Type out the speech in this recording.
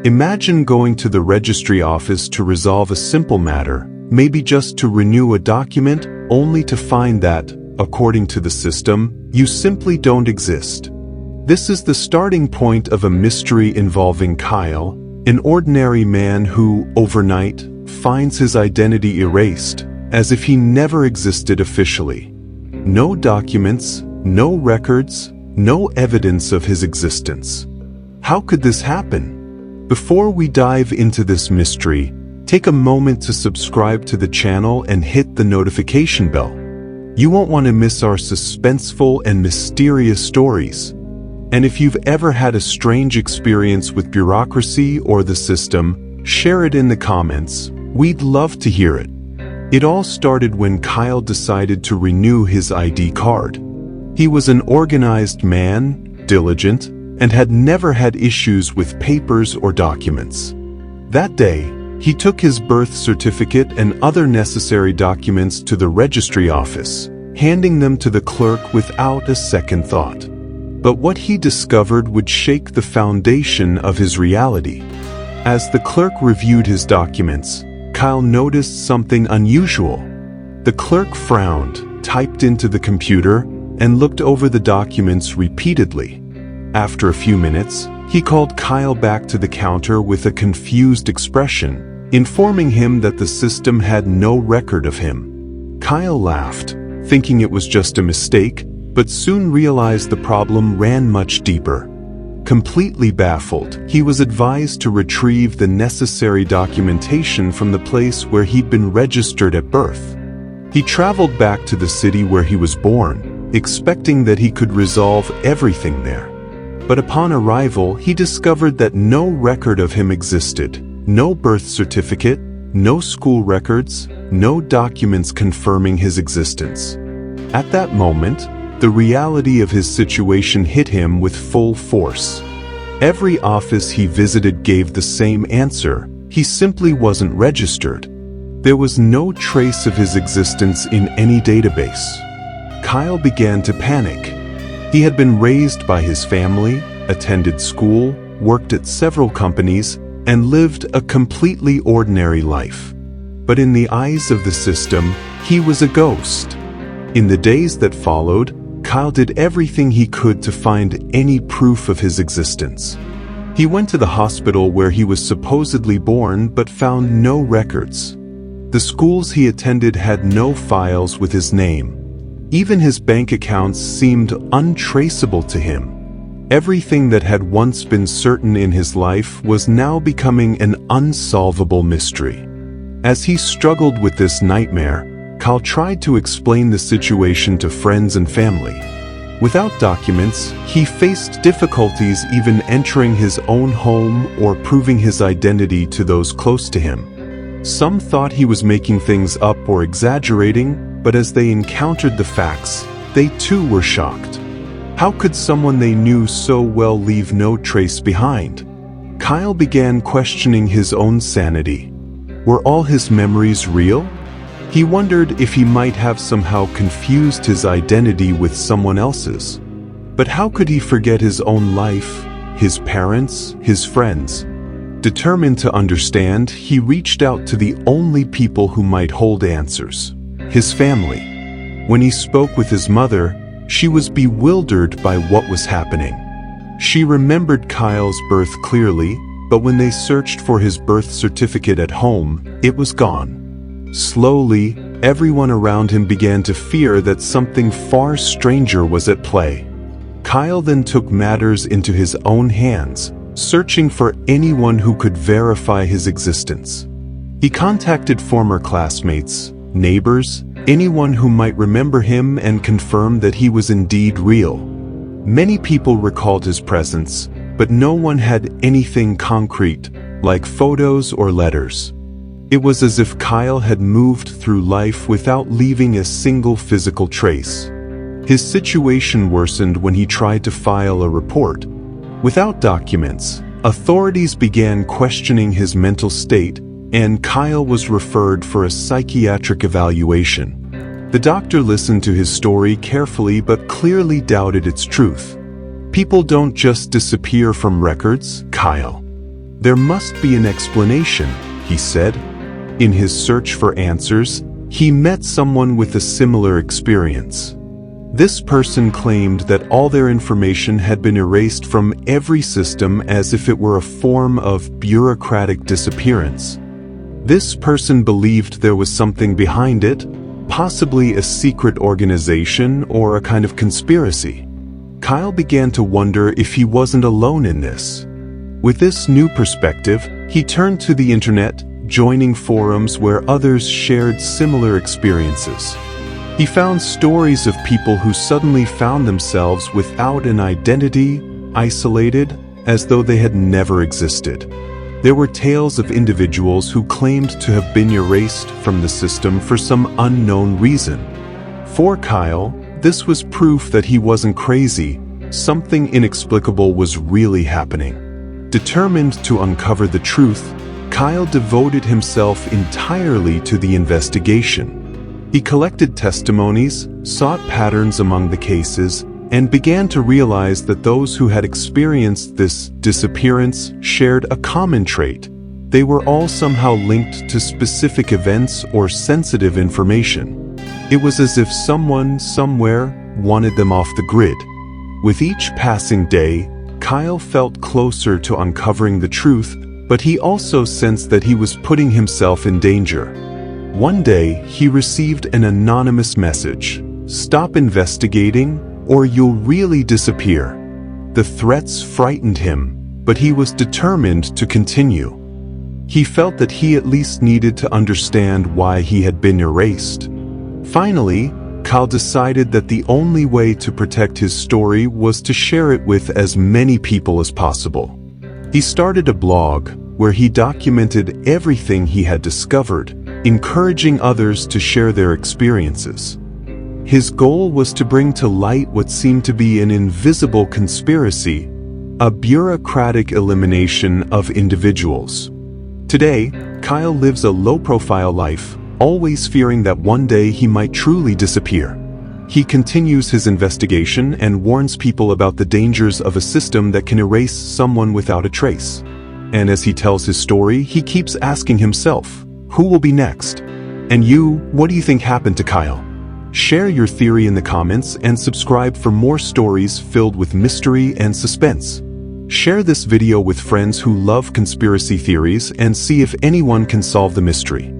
Imagine going to the registry office to resolve a simple matter, maybe just to renew a document, only to find that, according to the system, you simply don't exist. This is the starting point of a mystery involving Kyle, an ordinary man who, overnight, finds his identity erased, as if he never existed officially. No documents, no records, no evidence of his existence. How could this happen? Before we dive into this mystery, take a moment to subscribe to the channel and hit the notification bell. You won't want to miss our suspenseful and mysterious stories. And if you've ever had a strange experience with bureaucracy or the system, share it in the comments. We'd love to hear it. It all started when Kyle decided to renew his ID card. He was an organized man, diligent, and had never had issues with papers or documents. That day, he took his birth certificate and other necessary documents to the registry office, handing them to the clerk without a second thought. But what he discovered would shake the foundation of his reality. As the clerk reviewed his documents, Kyle noticed something unusual. The clerk frowned, typed into the computer, and looked over the documents repeatedly. After a few minutes, he called Kyle back to the counter with a confused expression, informing him that the system had no record of him. Kyle laughed, thinking it was just a mistake, but soon realized the problem ran much deeper. Completely baffled, he was advised to retrieve the necessary documentation from the place where he'd been registered at birth. He traveled back to the city where he was born, expecting that he could resolve everything there. But upon arrival, he discovered that no record of him existed, no birth certificate, no school records, no documents confirming his existence. At that moment, the reality of his situation hit him with full force. Every office he visited gave the same answer: he simply wasn't registered. There was no trace of his existence in any database. Kyle began to panic. He had been raised by his family, attended school, worked at several companies, and lived a completely ordinary life. But in the eyes of the system, he was a ghost. In the days that followed, Kyle did everything he could to find any proof of his existence. He went to the hospital where he was supposedly born but found no records. The schools he attended had no files with his name. Even his bank accounts seemed untraceable to him. Everything that had once been certain in his life was now becoming an unsolvable mystery. As he struggled with this nightmare, Kyle tried to explain the situation to friends and family. Without documents, he faced difficulties even entering his own home or proving his identity to those close to him. Some thought he was making things up or exaggerating, but as they encountered the facts, they too were shocked. How could someone they knew so well leave no trace behind? Kyle began questioning his own sanity. Were all his memories real? He wondered if he might have somehow confused his identity with someone else's. But how could he forget his own life, his parents, his friends? Determined to understand, he reached out to the only people who might hold answers: his family. When he spoke with his mother, she was bewildered by what was happening. She remembered Kyle's birth clearly, but when they searched for his birth certificate at home, it was gone. Slowly, everyone around him began to fear that something far stranger was at play. Kyle then took matters into his own hands, searching for anyone who could verify his existence. He contacted former classmates, neighbors, anyone who might remember him and confirm that he was indeed real. Many people recalled his presence, but no one had anything concrete, like photos or letters. It was as if Kyle had moved through life without leaving a single physical trace. His situation worsened when he tried to file a report. Without documents, authorities began questioning his mental state, and Kyle was referred for a psychiatric evaluation. The doctor listened to his story carefully but clearly doubted its truth. People don't just disappear from records, Kyle. "There must be an explanation," he said. In his search for answers, he met someone with a similar experience. This person claimed that all their information had been erased from every system as if it were a form of bureaucratic disappearance. This person believed there was something behind it, possibly a secret organization or a kind of conspiracy. Kyle began to wonder if he wasn't alone in this. With this new perspective, he turned to the internet, joining forums where others shared similar experiences. He found stories of people who suddenly found themselves without an identity, isolated, as though they had never existed. There were tales of individuals who claimed to have been erased from the system for some unknown reason. For Kyle, this was proof that he wasn't crazy. Something inexplicable was really happening. Determined to uncover the truth, Kyle devoted himself entirely to the investigation. He collected testimonies, sought patterns among the cases, and began to realize that those who had experienced this disappearance shared a common trait. They were all somehow linked to specific events or sensitive information. It was as if someone, somewhere, wanted them off the grid. With each passing day, Kyle felt closer to uncovering the truth, but he also sensed that he was putting himself in danger. One day, he received an anonymous message: "Stop investigating, or you'll really disappear." The threats frightened him, but he was determined to continue. He felt that he at least needed to understand why he had been erased. Finally, Kyle decided that the only way to protect his story was to share it with as many people as possible. He started a blog where he documented everything he had discovered, encouraging others to share their experiences. His goal was to bring to light what seemed to be an invisible conspiracy, a bureaucratic elimination of individuals. Today, Kyle lives a low-profile life, always fearing that one day he might truly disappear. He continues his investigation and warns people about the dangers of a system that can erase someone without a trace. And as he tells his story, he keeps asking himself, who will be next? And you, what do you think happened to Kyle? Share your theory in the comments and subscribe for more stories filled with mystery and suspense. Share this video with friends who love conspiracy theories and see if anyone can solve the mystery.